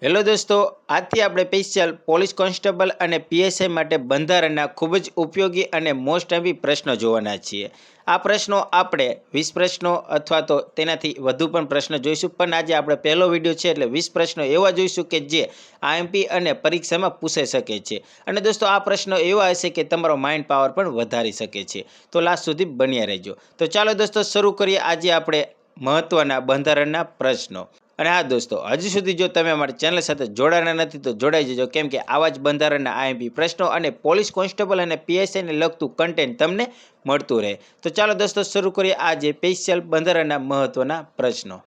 Hello દોસ્તો, આજથી આપણે સ્પેશિયલ પોલીસ કોન્સ્ટેબલ અને પીએસઆઈ માટે બંધારણના ખૂબ જ ઉપયોગી અને મોસ્ટ એમ્પી પ્રશ્નો જોવાના છીએ. આ પ્રશ્નો આપણે 20 પ્રશ્નો અથવા તો તેનાથી વધુ પણ પ્રશ્નો જોઈશું, પણ આજે આપણે પહેલો વિડીયો છે એટલે 20 પ્રશ્નો એવા જોઈશું કે જે આઈએમપી અને પરીક્ષામાં પૂછાઈ શકે છે. અને દોસ્તો આ પ્રશ્નો એવા હશે કે તમારો માઇન્ડ પાવર પણ વધારી શકે છે. તો લાસ્ટ સુધી બન્યા રહેજો. તો ચાલો દોસ્તો શરૂ કરીએ આજે આપણે મહત્વના બંધારણના પ્રશ્નો. અને હા દોસ્તો, હજી સુધી જો તમે અમારી ચેનલ સાથે જોડાના નથી તો જોડાઈ જજો, કેમ કે આવા જ બંધારણના આઈએમપી પ્રશ્નો અને પોલીસ કોન્સ્ટેબલ અને પીએસઆઈને લગતું કન્ટેન્ટ તમને મળતું રહે. તો ચાલો દોસ્તો શરૂ કરીએ આજે સ્પેશિયલ બંધારણના મહત્વના પ્રશ્નો.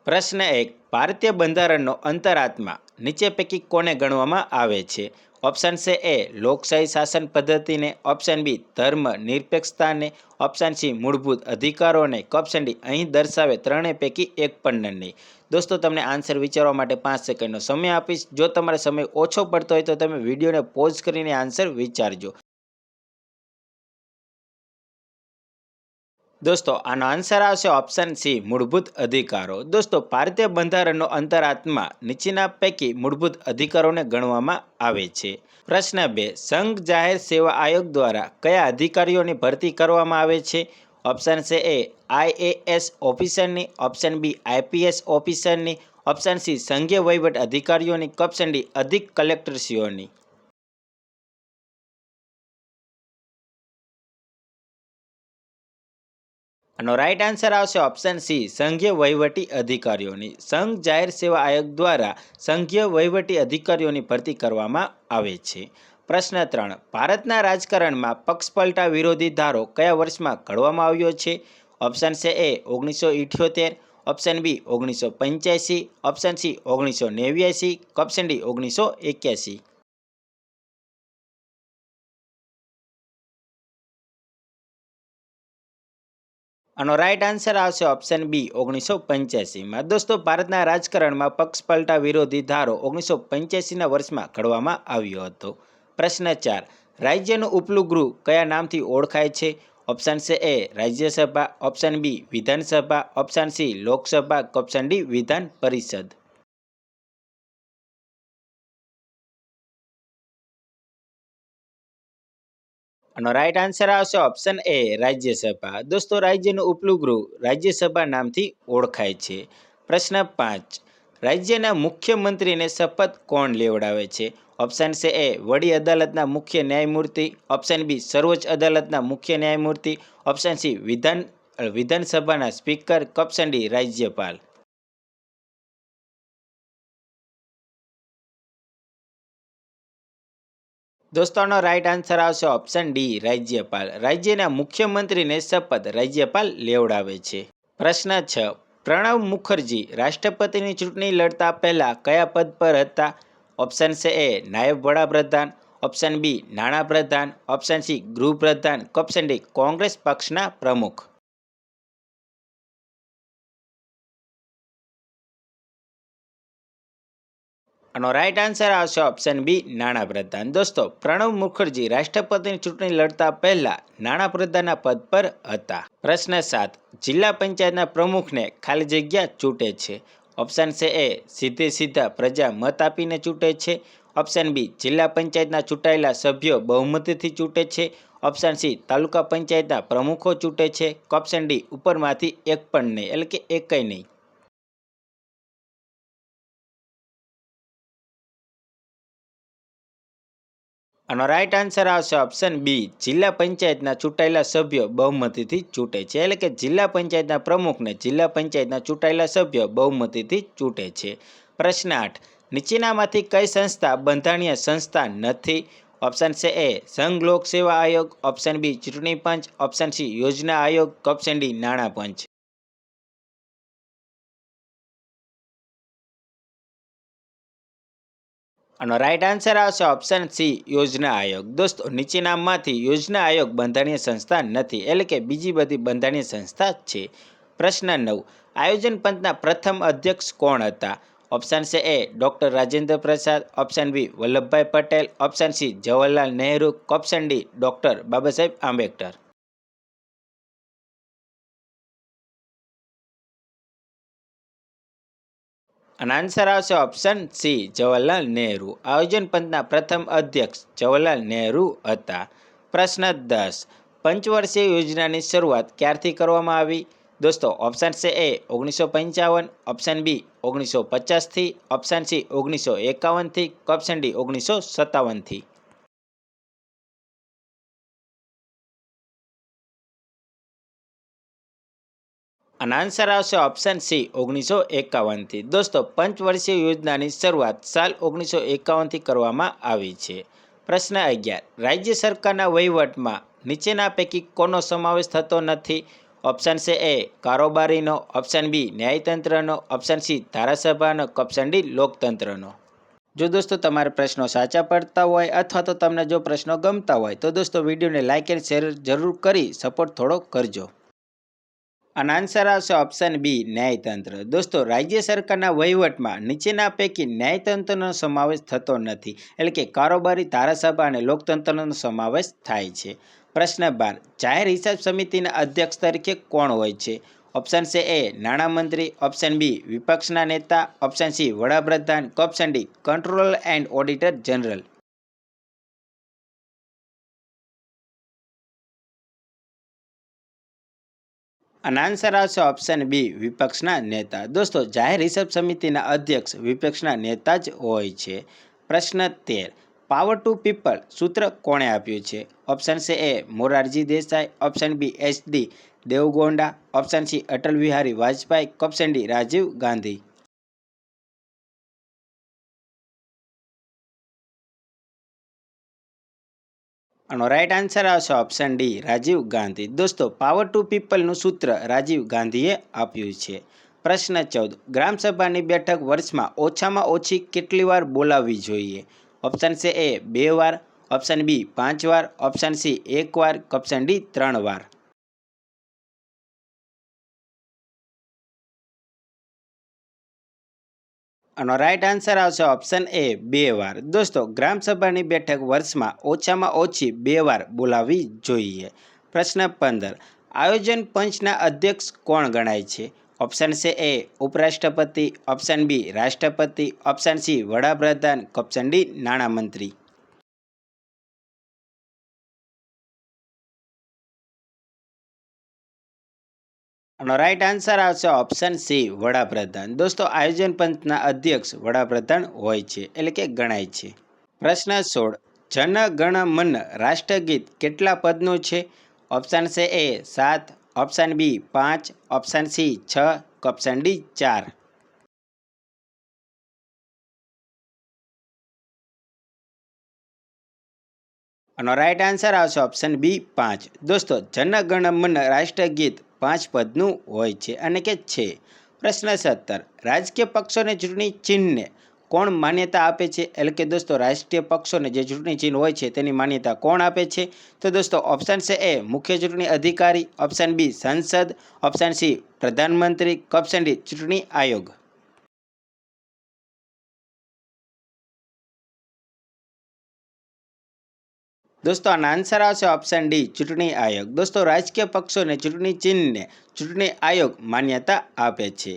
પ્રશ્ન 1. ભારતીય બંધારણનો અંતરાત્મા નીચે પૈકી કોને ગણવામાં આવે છે? ઓપ્શન છે એ લોકશાહી શાસન પદ્ધતિને, ઓપ્શન બી ધર્મ નિરપેક્ષતાને, ઓપ્શન સી મૂળભૂત અધિકારોને, ઓપ્શન ડી અહીં દર્શાવે ત્રણેય પૈકી એક પણ નહીં. દોસ્તો તમને આન્સર વિચારવા માટે 5 સેકન્ડનો સમય આપીશ. જો તમારે સમય ઓછો પડતો હોય તો તમે વિડીયોને પોઝ કરીને આન્સર વિચારજો. દોસ્તો આનો આન્સર આવશે ઓપ્શન સી મૂળભૂત અધિકારો. દોસ્તો ભારતીય બંધારણનો અંતરાત્મા નીચેના પૈકી મૂળભૂત અધિકારોને ગણવામાં આવે છે. પ્રશ્ન 2. સંઘ જાહેર સેવા આયોગ દ્વારા કયા અધિકારીઓની ભરતી કરવામાં આવે છે? ઓપ્શન છે એ આઈએએસ ઓફિસરની, ઓપ્શન બી આઈપીએસ ઓફિસરની, ઓપ્શન સી સંઘીય વહીવટ અધિકારીઓની, ઓપ્શન ડી અધિક કલેક્ટરશ્રીઓની. આનો રાઈટ આન્સર આવશે ઓપ્શન સી સંઘીય વહીવટી અધિકારીઓની. સંઘ જાહેર સેવા આયોગ દ્વારા સંઘીય વહીવટી અધિકારીઓની ભરતી કરવામાં આવે છે. પ્રશ્ન 3. ભારતના રાજકારણમાં પક્ષપલટા વિરોધી ધારો કયા વર્ષમાં ઘડવામાં આવ્યો છે? ઓપ્શન છે A 1978, option B 1985, option C 1989, option D 1981. આનો રાઈટ આન્સર આવશે ઓપ્શન બી 1985માં. દોસ્તો ભારતના રાજકારણમાં પક્ષપલટા વિરોધી ધારો 1985ના વર્ષમાં ઘડવામાં આવ્યો હતો. પ્રશ્ન 4. રાજ્યનું ઉપલું ગૃહ કયા નામથી ઓળખાય છે? ઓપ્શન છે એ રાજ્યસભા, ઓપ્શન બી વિધાનસભા, option C Lok Sabha, option D વિધાન પરિષદ. આનો રાઈટ આન્સર આવશે ઓપ્શન એ રાજ્યસભા. દોસ્તો રાજ્યનું ઉપલું ગૃહ રાજ્યસભા નામથી ઓળખાય છે. પ્રશ્ન 5. રાજ્યના મુખ્યમંત્રીને શપથ કોણ લેવડાવે છે? ઓપ્શન છે એ વડી અદાલતના મુખ્ય ન્યાયમૂર્તિ, ઓપ્શન બી સર્વોચ્ચ અદાલતના મુખ્ય ન્યાયમૂર્તિ, ઓપ્શન સી વિધાનસભાના સ્પીકર, ઓપ્શન ડી રાજ્યપાલ. દોસ્તોનો રાઈટ આન્સર આવશે ઓપ્શન ડી રાજ્યપાલ. રાજ્યના મુખ્યમંત્રીને શપથ રાજ્યપાલ લેવડાવે છે. પ્રશ્ન 6. પ્રણવ મુખર્જી રાષ્ટ્રપતિની ચૂંટણી લડતા પહેલા કયા પદ પર હતા? ઓપ્શન છે એ નાયબ વડાપ્રધાન, ઓપ્શન બી નાણાપ્રધાન, ઓપ્શન સી ગૃહપ્રધાન, ઓપ્શન ડી કોંગ્રેસ પક્ષના પ્રમુખ. આનો રાઈટ આન્સર આવશે ઓપ્શન બી નાણાપ્રધાન. દોસ્તો પ્રણવ મુખર્જી રાષ્ટ્રપતિની ચૂંટણી લડતા પહેલા નાણાપ્રધાનના પદ પર હતા. પ્રશ્ન 7. જિલ્લા પંચાયતના પ્રમુખને ખાલી જગ્યા ચૂંટે છે? ઓપ્શન છે એ સીધે સીધા પ્રજા મત આપીને ચૂંટે છે, ઓપ્શન બી જિલ્લા પંચાયતના ચૂંટાયેલા સભ્યો બહુમતીથી ચૂંટે છે, ઓપ્શન સી તાલુકા પંચાયતના પ્રમુખો ચૂંટે છે, ઓપ્શન ડી ઉપરમાંથી એક પણ નહીં, એટલે કે એકય નહીં. આનો રાઈટ આન્સર આવશે ઓપ્શન બી જિલ્લા પંચાયતના ચૂંટાયેલા સભ્યો બહુમતીથી ચૂંટે છે, એટલે કે જિલ્લા પંચાયતના પ્રમુખને જિલ્લા પંચાયતના ચૂંટાયેલા સભ્યો બહુમતીથી ચૂંટે છે. પ્રશ્ન 8. નીચેનામાંથી કઈ સંસ્થા બંધારણીય સંસ્થા નથી? ઓપ્શન છે એ સંઘ લોક સેવા આયોગ, ઓપ્શન બી ચૂંટણી પંચ, ઓપ્શન સી યોજના આયોગ, ઓપ્શન ડી નાણાં પંચ. આનો રાઈટ આન્સર આવશે ઓપ્શન સી યોજના આયોગ. દોસ્તો નીચેનામાંથી યોજના આયોગ બંધારણીય સંસ્થા નથી, એટલે કે બીજી બધી બંધારણીય સંસ્થા છે. પ્રશ્ન 9. આયોજન પંચના પ્રથમ અધ્યક્ષ કોણ હતા? ઓપ્શન છે એ doctor Rajendra Prasad, option B Vallabhbhai Patel, option C Jawaharlal Nehru, option D doctor Baba Saheb Ambedkar. અને આન્સર આવશે ઓપ્શન સી જવાહરલાલ નહેરુ. આયોજન પંચના પ્રથમ અધ્યક્ષ જવાહરલાલ નહેરુ હતા. પ્રશ્ન 10. પંચવર્ષીય યોજનાની શરૂઆત ક્યારથી કરવામાં આવી? દોસ્તો ઓપ્શન છે એ 1955, ઓપ્શન બી 1950થી, ઓપ્શન સી 1951થી, ઓપ્શન ડી 1957થી. અને આન્સર આવશે ઓપ્શન સી 1951થી. દોસ્તો પંચવર્ષીય યોજનાની શરૂઆત સાલ 1951થી કરવામાં આવી છે. પ્રશ્ન 11. રાજ્ય સરકારના વહીવટમાં નીચેના પૈકી કોનો સમાવેશ થતો નથી? ઓપ્શન છે એ કારોબારીનો, ઓપ્શન બી ન્યાયતંત્રનો, ઓપ્શન સી ધારાસભાનો, ઓપ્શન ડી લોકતંત્રનો. જો દોસ્તો તમારા પ્રશ્નો સાચા પડતા હોય અથવા તો તમને જો પ્રશ્નો ગમતા હોય તો દોસ્તો વિડીયોને લાઇક એન્ડ શેર જરૂર કરી સપોર્ટ થોડો કરજો. અને આન્સર આવશે ઓપ્શન બી ન્યાયતંત્ર. દોસ્તો રાજ્ય સરકારના વહીવટમાં નીચેના પૈકી ન્યાયતંત્રનો સમાવેશ થતો નથી. એટલે કે કારોબારી, ધારાસભા અને લોકતંત્રનો સમાવેશ થાય છે. પ્રશ્ન 12. જાહેર હિસાબ સમિતિના અધ્યક્ષ તરીકે કોણ હોય છે? ઓપ્શન છે એ નાણામંત્રી, ઓપ્શન બી વિપક્ષના નેતા, ઓપ્શન સી વડાપ્રધાન, option D controller and auditor general. અને આન્સર આવશે ઓપ્શન બી વિપક્ષના નેતા. દોસ્તો જાહેર હિસાબ સમિતિના અધ્યક્ષ વિપક્ષના નેતા જ હોય છે. પ્રશ્ન 13. પાવર ટુ પીપલ સૂત્ર કોણે આપ્યું છે? ઓપ્શન છે A Morarji Desai, option B HD. Deve Gowda, option C Atal Bihari Vajpayee, option D Rajiv Gandhi. આનો રાઈટ આન્સર આવશે ઓપ્શન ડી રાજીવ ગાંધી. દોસ્તો પાવર ટુ પીપલનું સૂત્ર રાજીવ ગાંધીએ આપ્યું છે. પ્રશ્ન 14. ગ્રામસભાની બેઠક વર્ષમાં ઓછામાં ઓછી કેટલી વાર બોલાવવી જોઈએ? ઓપ્શન છે એ 2 વાર, ઓપ્શન બી 5 વાર, ઓપ્શન સી 1 વાર, ઓપ્શન ડી 3 વાર. આનો રાઈટ આન્સર આવશે ઓપ્શન એ 2 વાર. દોસ્તો ગ્રામસભાની બેઠક વર્ષમાં ઓછામાં ઓછી 2 વાર બોલાવવી જોઈએ. પ્રશ્ન 15. આયોજન પંચના અધ્યક્ષ કોણ ગણાય છે? ઓપ્શન છે એ ઉપરાષ્ટ્રપતિ, ઓપ્શન બી રાષ્ટ્રપતિ, ઓપ્શન સી વડાપ્રધાન, ઓપ્શન ડી નાણામંત્રી. આનો રાઈટ આન્સર આવશે ઓપ્શન સી વડાપ્રધાન. દોસ્તો આયોજન પંચના અધ્યક્ષ વડાપ્રધાન હોય છે એટલે કે ગણાય છે. પ્રશ્ન 16. જન ગણ મન રાષ્ટ્રગીત કેટલા પદનું છે? ઓપ્શન છે A 7, option B 5, option C 6, option D 4. આનો રાઈટ આન્સર આવશે ઓપ્શન બી 5. દોસ્તો જન ગણ મન રાષ્ટ્રગીત 5 પદનું હોય છે અને કે છે. પ્રશ્ન 17. રાજકીય પક્ષોને ચૂંટણી ચિહ્નને કોણ માન્યતા આપે છે? એટલે કે દોસ્તો રાષ્ટ્રીય પક્ષોને જે ચૂંટણી ચિહ્ન હોય છે તેની માન્યતા કોણ આપે છે? તો દોસ્તો ઓપ્શન છે એ મુખ્ય ચૂંટણી અધિકારી, ઓપ્શન બી સંસદ, ઓપ્શન સી પ્રધાનમંત્રી, ઓપ્શન ડી ચૂંટણી આયોગ. દોસ્તો આનો આન્સર આવશે ઓપ્શન ડી ચૂંટણી આયોગ. દોસ્તો રાજકીય પક્ષોને ચૂંટણી ચિહ્નને ચૂંટણી આયોગ માન્યતા આપે છે.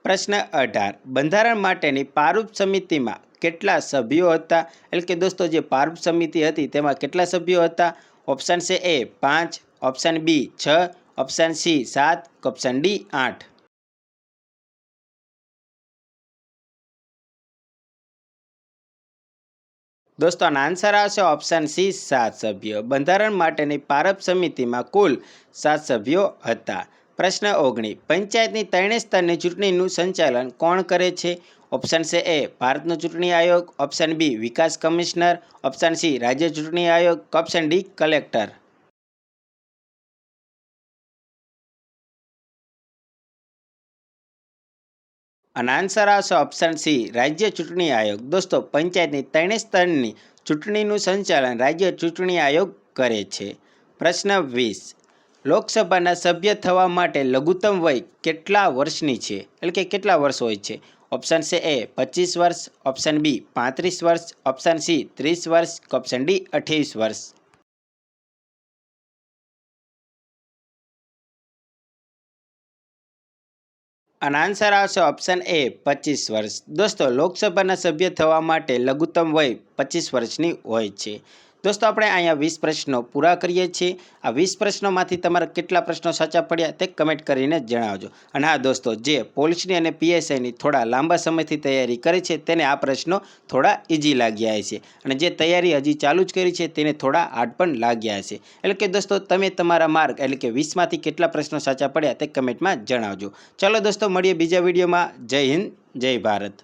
પ્રશ્ન 18. બંધારણ માટેની પારૂપ સમિતિમાં કેટલા સભ્યો હતા? એટલે કે દોસ્તો જે પારૂપ સમિતિ હતી તેમાં કેટલા સભ્યો હતા? ઓપ્શન છે A 5, option B 6, option C 7, option D 8. દોસ્તો આનો આન્સર આવશે ઓપ્શન સી 7 સભ્યો. બંધારણ માટેની પારપ સમિતિમાં કુલ 7 સભ્યો હતા. પ્રશ્ન 19. પંચાયતની ત્રણેય સ્તરની ચૂંટણીનું સંચાલન કોણ કરે છે? ઓપ્શન છે એ ભારતનો ચૂંટણી આયોગ, ઓપ્શન બી વિકાસ કમિશનર, ઓપ્શન સી રાજ્ય ચૂંટણી આયોગ, ઓપ્શન ડી કલેક્ટર. અને આન્સર આવશે ઓપ્શન સી રાજ્ય ચૂંટણી આયોગ. દોસ્તો પંચાયતની ત્રણેય સ્તરની ચૂંટણીનું સંચાલન રાજ્ય ચૂંટણી આયોગ કરે છે. પ્રશ્ન 20. લોકસભાના સભ્ય થવા માટે લઘુત્તમ વય કેટલા વર્ષની છે? એટલે કે કેટલા વર્ષ હોય છે? ઓપ્શન છે એ 25 વર્ષ, ઓપ્શન બી 35 વર્ષ, ઓપ્શન સી 30 વર્ષ, ઓપ્શન ડી 28 વર્ષ. અને આન્સર આવશે ઓપ્શન એ 25 વર્ષ. દોસ્તો લોકસભાના સભ્ય થવા માટે લઘુત્તમ વય 25 વર્ષની હોય છે. દોસ્તો આપણે અહીંયા 20 પ્રશ્નો પૂરા કરીએ છીએ. આ 20 પ્રશ્નોમાંથી તમારા કેટલા પ્રશ્નો સાચા પડ્યા તે કમેન્ટ કરીને જણાવજો. અને હા દોસ્તો, જે પોલીસની અને પીએસઆઈની થોડા લાંબા સમયથી તૈયારી કરે છે તેને આ પ્રશ્નો થોડા ઇઝી લાગ્યા હશે, અને જે તૈયારી હજી ચાલુ જ કરી છે તેને થોડા હાર્ડ પણ લાગ્યા હશે. એટલે કે દોસ્તો તમે તમારા માર્ક એટલે કે 20માંથી કેટલા પ્રશ્નો સાચા પડ્યા તે કમેન્ટમાં જણાવજો. ચાલો દોસ્તો મળીએ બીજા વિડીયોમાં. જય હિન્દ, જય ભારત.